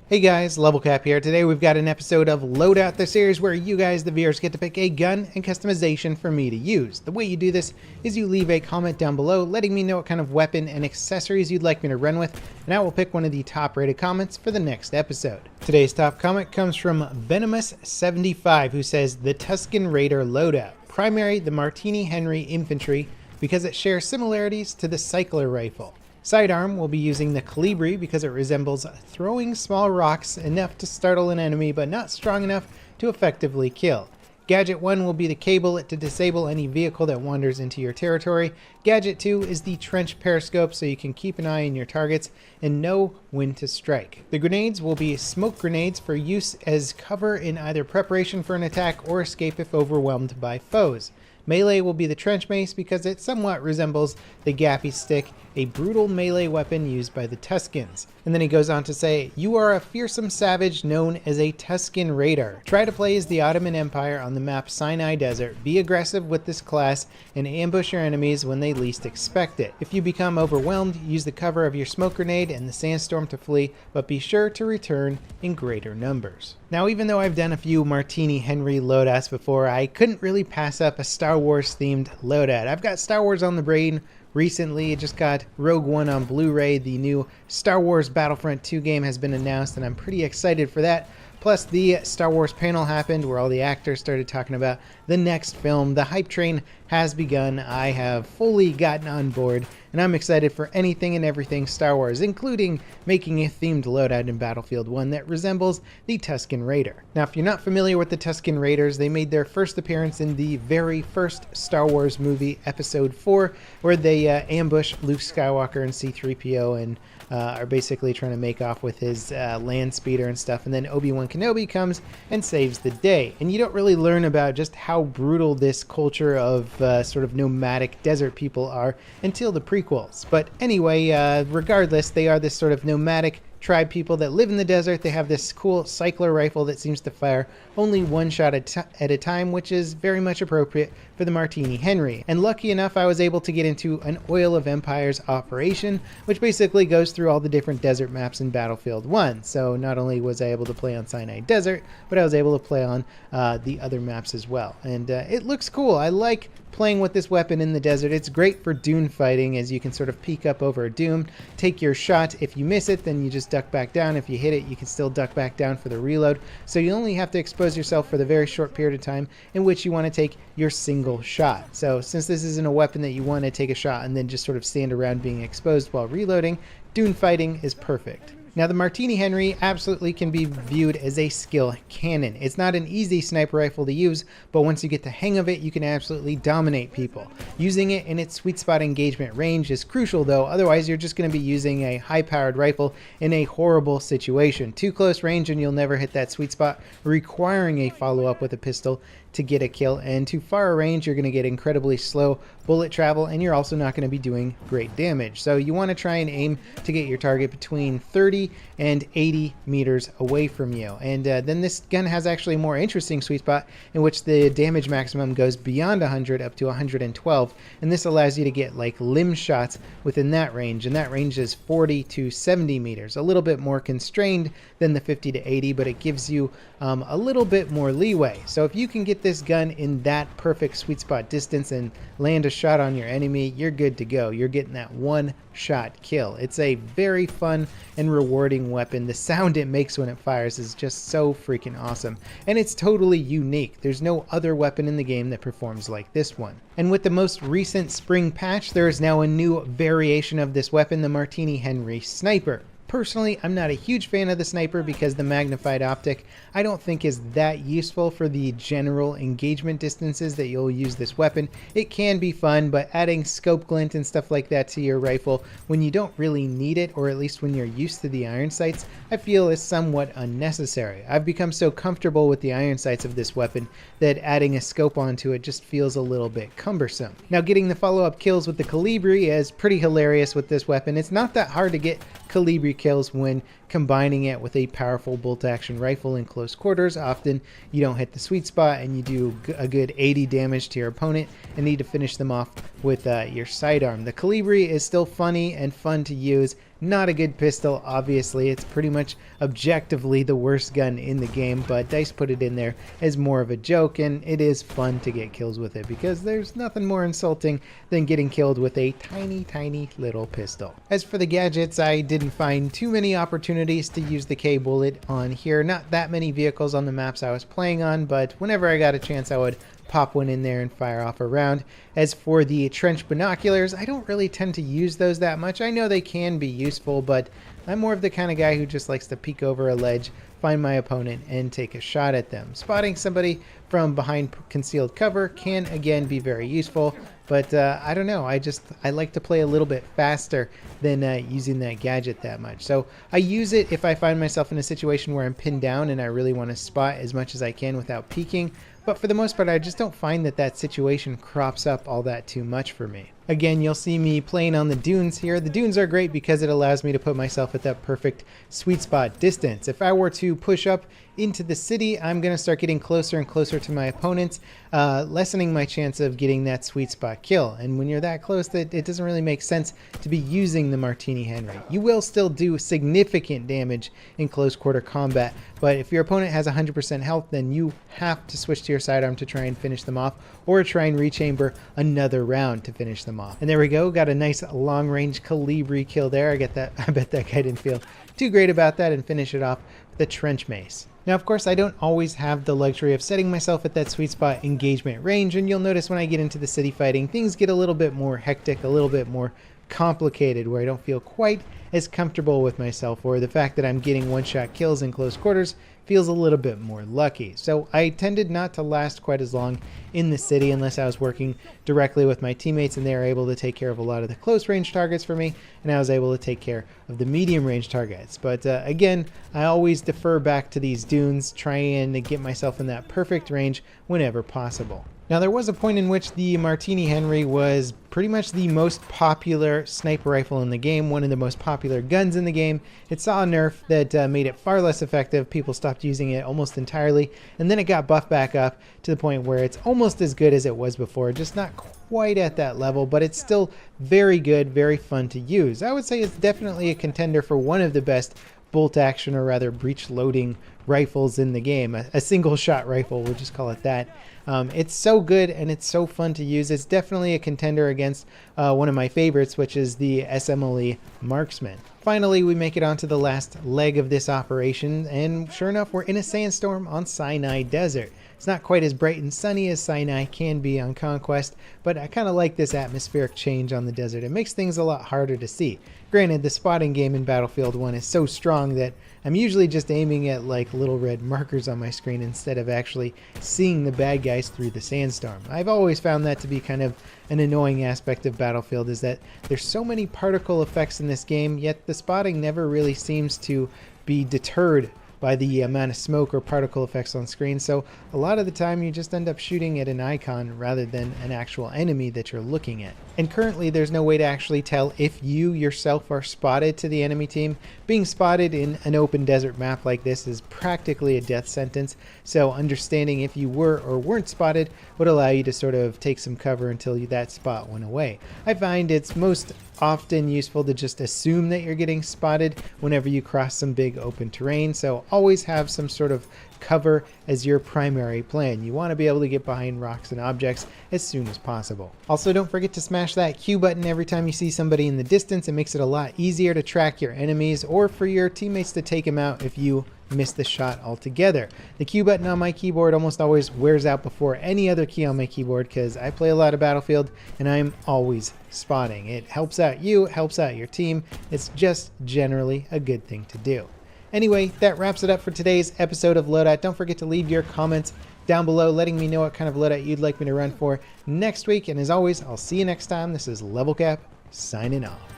Hey guys, Level Cap here. Today we've got an episode of Loadout, the series where you guys, the viewers, get to pick a gun and customization for me to use. The way you do this is you leave a comment down below letting me know what kind of weapon and accessories you'd like me to run with, and I will pick one of the top rated comments for the next episode. Today's top comment comes from Venomous75, who says, "The Tusken Raider Loadout. Primary, the Martini-Henry infantry, because it shares similarities to the cycler rifle. Sidearm will be using the Colibri because it resembles throwing small rocks enough to startle an enemy but not strong enough to effectively kill. Gadget 1 will be the K-Bullet to disable any vehicle that wanders into your territory. Gadget 2 is the Trench Periscope so you can keep an eye on your targets and know when to strike. The grenades will be smoke grenades for use as cover in either preparation for an attack or escape if overwhelmed by foes. Melee will be the Trench Mace because it somewhat resembles the Gaffy Stick, a brutal melee weapon used by the Tuskens." And then he goes on to say, "You are a fearsome savage known as a Tusken Raider. Try to play as the Ottoman Empire on the map Sinai Desert. Be aggressive with this class and ambush your enemies when they least expect it. If you become overwhelmed, use the cover of your smoke grenade and the sandstorm to flee, but be sure to return in greater numbers." Now, even though I've done a few Martini-Henry loadouts before, I couldn't really pass up a Star Wars themed loadout. I've got Star Wars on the brain recently. I just got Rogue One on Blu-ray. The new Star Wars Battlefront 2 game has been announced, and I'm pretty excited for that. Plus, the Star Wars panel happened where all the actors started talking about the next film. The hype train has begun. I have fully gotten on board, and I'm excited for anything and everything Star Wars, including making a themed loadout in Battlefield 1 that resembles the Tusken Raider. Now, if you're not familiar with the Tusken Raiders, they made their first appearance in the very first Star Wars movie, Episode 4, where they ambush Luke Skywalker and C-3PO and are basically trying to make off with his land speeder and stuff, and then Obi-Wan Kenobi comes and saves the day. And you don't really learn about just how brutal this culture of sort of nomadic desert people are until the prequels. But anyway, regardless, they are this sort of nomadic tribe people that live in the desert. They have this cool cycler rifle that seems to fire only one shot at a time, which is very much appropriate for the Martini-Henry. And lucky enough, I was able to get into an Oil of Empires operation, which basically goes through all the different desert maps in Battlefield 1. So not only was I able to play on Sinai Desert, but I was able to play on the other maps as well. And it looks cool. I like playing with this weapon in the desert. It's great for dune fighting, as you can sort of peek up over a dune, take your shot. If you miss it, then you just duck back down. If you hit it, you can still duck back down for the reload. So you only have to expose yourself for the very short period of time in which you want to take your single shot. So since this isn't a weapon that you want to take a shot and then just sort of stand around being exposed while reloading, dune fighting is perfect. Now, the Martini-Henry absolutely can be viewed as a skill cannon. It's not an easy sniper rifle to use, but once you get the hang of it, you can absolutely dominate people. Using it in its sweet spot engagement range is crucial, though. Otherwise, you're just going to be using a high-powered rifle in a horrible situation. Too close range and you'll never hit that sweet spot, requiring a follow-up with a pistol to get a kill. And too far a range, you're going to get incredibly slow bullet travel, and you're also not going to be doing great damage. So you want to try and aim to get your target between 30 and 80 meters away from you. And then this gun has actually a more interesting sweet spot in which the damage maximum goes beyond 100 up to 112, and this allows you to get like limb shots within that range, and that range is 40 to 70 meters, a little bit more constrained than the 50 to 80, but it gives you a little bit more leeway. So if you can get this gun in that perfect sweet spot distance and land a shot on your enemy, you're good to go. You're getting that one shot kill. It's a very fun and rewarding weapon. The sound it makes when it fires is just so freaking awesome, and it's totally unique. There's no other weapon in the game that performs like this one. And with the most recent spring patch, there is now a new variation of this weapon, the Martini-Henry Sniper. Personally, I'm not a huge fan of the sniper because the magnified optic I don't think is that useful for the general engagement distances that you'll use this weapon. It can be fun, but adding scope glint and stuff like that to your rifle when you don't really need it, or at least when you're used to the iron sights, I feel is somewhat unnecessary. I've become so comfortable with the iron sights of this weapon that adding a scope onto it just feels a little bit cumbersome. Now, getting the follow-up kills with the Colibri is pretty hilarious with this weapon. It's not that hard to get Colibri kills when combining it with a powerful bolt-action rifle in close quarters. Often you don't hit the sweet spot and you do a good 80 damage to your opponent and need to finish them off with your sidearm. The Calibri is still funny and fun to use. Not a good pistol, obviously. It's pretty much objectively the worst gun in the game, but DICE put it in there as more of a joke, and it is fun to get kills with it because there's nothing more insulting than getting killed with a tiny little pistol. As for the gadgets, I didn't find too many opportunities to use the K-Bullet on here. Not that many vehicles on the maps I was playing on, but whenever I got a chance I would pop one in there and fire off a round. As for the trench binoculars, I don't really tend to use those that much. I know they can be useful, but I'm more of the kind of guy who just likes to peek over a ledge, find my opponent, and take a shot at them. Spotting somebody from behind concealed cover can again be very useful, but I don't know, I like to play a little bit faster than using that gadget that much. So I use it if I find myself in a situation where I'm pinned down and I really want to spot as much as I can without peeking. But for the most part, I just don't find that situation crops up all that too much for me. Again, you'll see me playing on the dunes here. The dunes are great because it allows me to put myself at that perfect sweet spot distance. If I were to push up into the city, I'm going to start getting closer and closer to my opponents, lessening my chance of getting that sweet spot kill. And when you're that close, it doesn't really make sense to be using the Martini-Henry. You will still do significant damage in close quarter combat, but if your opponent has 100% health, then you have to switch to your sidearm to try and finish them off, or try and rechamber another round to finish them off. And there we go, got a nice long range Calibri kill there. I bet that guy didn't feel too great about that, and finish it off with the trench mace. Now, of course, I don't always have the luxury of setting myself at that sweet spot engagement range, and you'll notice when I get into the city fighting, things get a little bit more hectic, a little bit more complicated, where I don't feel quite as comfortable with myself, or the fact that I'm getting one-shot kills in close quarters feels a little bit more lucky. So I tended not to last quite as long in the city unless I was working directly with my teammates and they were able to take care of a lot of the close range targets for me, and I was able to take care of the medium range targets. But again, I always defer back to these dunes, trying to get myself in that perfect range whenever possible. Now, there was a point in which the Martini-Henry was pretty much the most popular sniper rifle in the game, one of the most popular guns in the game. It saw a nerf that made it far less effective. People stopped using it almost entirely, and then it got buffed back up to the point where it's almost as good as it was before, just not quite at that level, but it's still very good, very fun to use. I would say it's definitely a contender for one of the best bolt action, or rather breech loading rifles in the game. A single shot rifle, we'll just call it that. It's so good and it's so fun to use. It's definitely a contender against one of my favorites, which is the SMLE Marksman. Finally, we make it onto the last leg of this operation, and sure enough, we're in a sandstorm on Sinai Desert. It's not quite as bright and sunny as Sinai can be on Conquest, but I kind of like this atmospheric change on the desert. It makes things a lot harder to see. Granted, the spotting game in Battlefield 1 is so strong that I'm usually just aiming at like little red markers on my screen instead of actually seeing the bad guys through the sandstorm. I've always found that to be kind of an annoying aspect of Battlefield, is that there's so many particle effects in this game, yet the spotting never really seems to be deterred by the amount of smoke or particle effects on screen. So a lot of the time you just end up shooting at an icon rather than an actual enemy that you're looking at. And currently there's no way to actually tell if you yourself are spotted to the enemy team. Being spotted in an open desert map like this is practically a death sentence, so understanding if you were or weren't spotted would allow you to sort of take some cover until that spot went away. I find it's most often useful to just assume that you're getting spotted whenever you cross some big open terrain, so always have some sort of cover as your primary plan. You want to be able to get behind rocks and objects as soon as possible. Also, don't forget to smash that Q button every time you see somebody in the distance. It makes it a lot easier to track your enemies, or for your teammates to take them out if you miss the shot altogether. The Q button on my keyboard almost always wears out before any other key on my keyboard because I play a lot of Battlefield and I'm always spotting. It helps out you, it helps out your team. It's just generally a good thing to do. Anyway, that wraps it up for today's episode of Loadout. Don't forget to leave your comments down below letting me know what kind of loadout you'd like me to run for next week. And as always, I'll see you next time. This is Level Cap signing off.